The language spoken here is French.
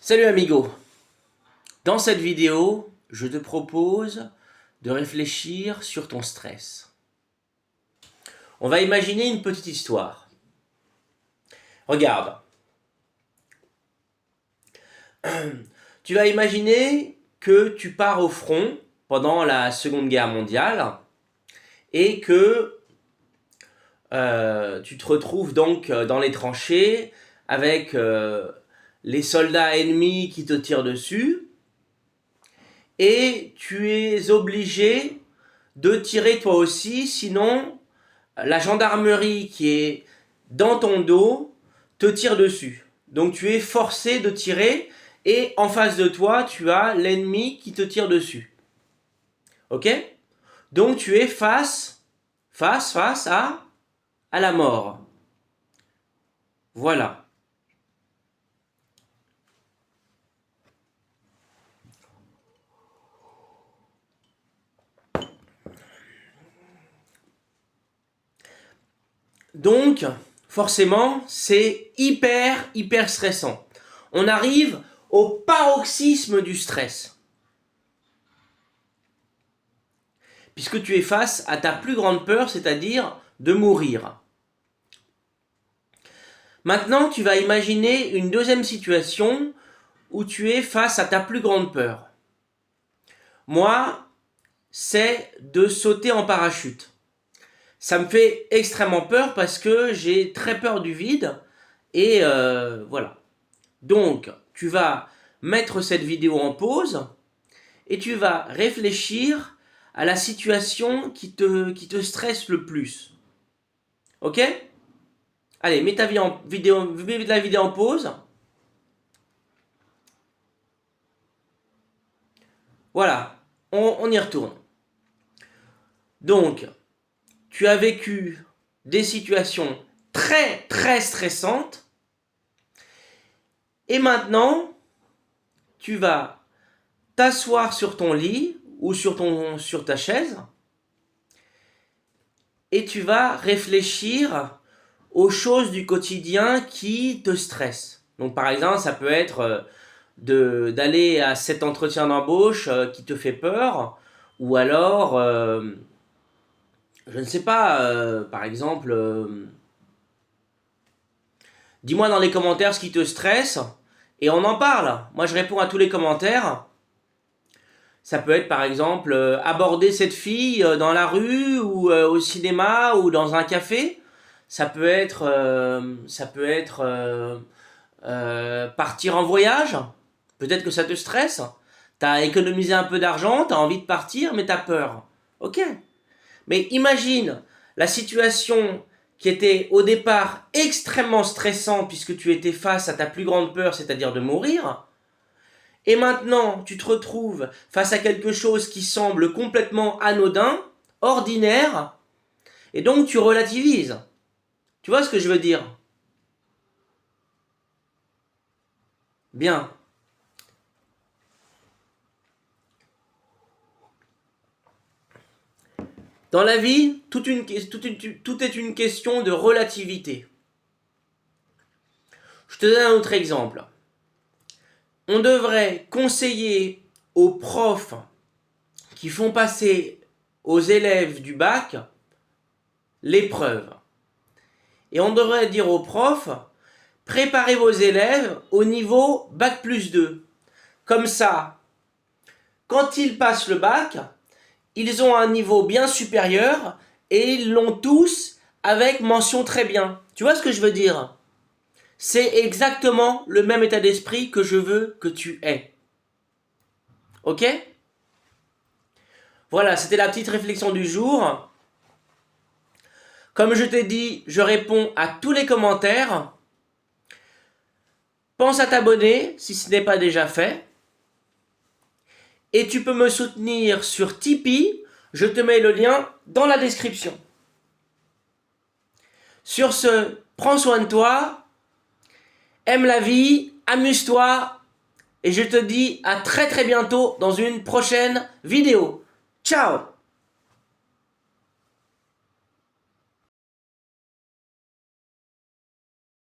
Salut amigo. Dans cette vidéo, je te propose de réfléchir sur ton stress. On va imaginer une petite histoire. Regarde. Tu vas imaginer que tu pars au front pendant la Seconde Guerre mondiale et que tu te retrouves donc dans les tranchées avec les soldats ennemis qui te tirent dessus et tu es obligé de tirer toi aussi, sinon la gendarmerie qui est dans ton dos te tire dessus. Donc tu es forcé de tirer et en face de toi, tu as l'ennemi qui te tire dessus. Ok? Donc tu es face à la mort. Voilà. Donc, forcément, c'est hyper stressant. On arrive au paroxysme du stress. Puisque tu es face à ta plus grande peur, c'est-à-dire de mourir. Maintenant, tu vas imaginer une deuxième situation où tu es face à ta plus grande peur. Moi, c'est de sauter en parachute. Ça me fait extrêmement peur parce que j'ai très peur du vide et voilà. Donc, tu vas mettre cette vidéo en pause et tu vas réfléchir à la situation qui te stresse le plus. Ok? Allez, mets la vidéo en pause. Voilà, on y retourne. Donc, tu as vécu des situations très stressantes et maintenant, tu vas t'asseoir sur ton lit ou sur ta chaise et tu vas réfléchir aux choses du quotidien qui te stressent. Donc par exemple, ça peut être d'aller à cet entretien d'embauche qui te fait peur, ou alors, je ne sais pas, par exemple, dis-moi dans les commentaires ce qui te stresse, et on en parle. Moi je réponds à tous les commentaires. Ça peut être par exemple aborder cette fille dans la rue ou au cinéma ou dans un café. Ça peut être partir en voyage. Peut-être que ça te stresse. T'as économisé un peu d'argent, t'as envie de partir, mais t'as peur. Ok. Mais imagine la situation qui était au départ extrêmement stressante puisque tu étais face à ta plus grande peur, c'est-à-dire de mourir. Et maintenant, tu te retrouves face à quelque chose qui semble complètement anodin, ordinaire, et donc tu relativises. Tu vois ce que je veux dire? Bien. Dans la vie, tout est une question de relativité. Je te donne un autre exemple. On devrait conseiller aux profs qui font passer aux élèves du bac l'épreuve. Et on devrait dire aux profs, préparez vos élèves au niveau bac plus 2. Comme ça, quand ils passent le bac, ils ont un niveau bien supérieur et ils l'ont tous avec mention très bien. Tu vois ce que je veux dire? C'est exactement le même état d'esprit que je veux que tu aies. Ok? Voilà, c'était la petite réflexion du jour. Comme je t'ai dit, je réponds à tous les commentaires. Pense à t'abonner si ce n'est pas déjà fait. Et tu peux me soutenir sur Tipeee. Je te mets le lien dans la description. Sur ce, prends soin de toi, aime la vie, amuse-toi. Et je te dis à très bientôt dans une prochaine vidéo. Ciao!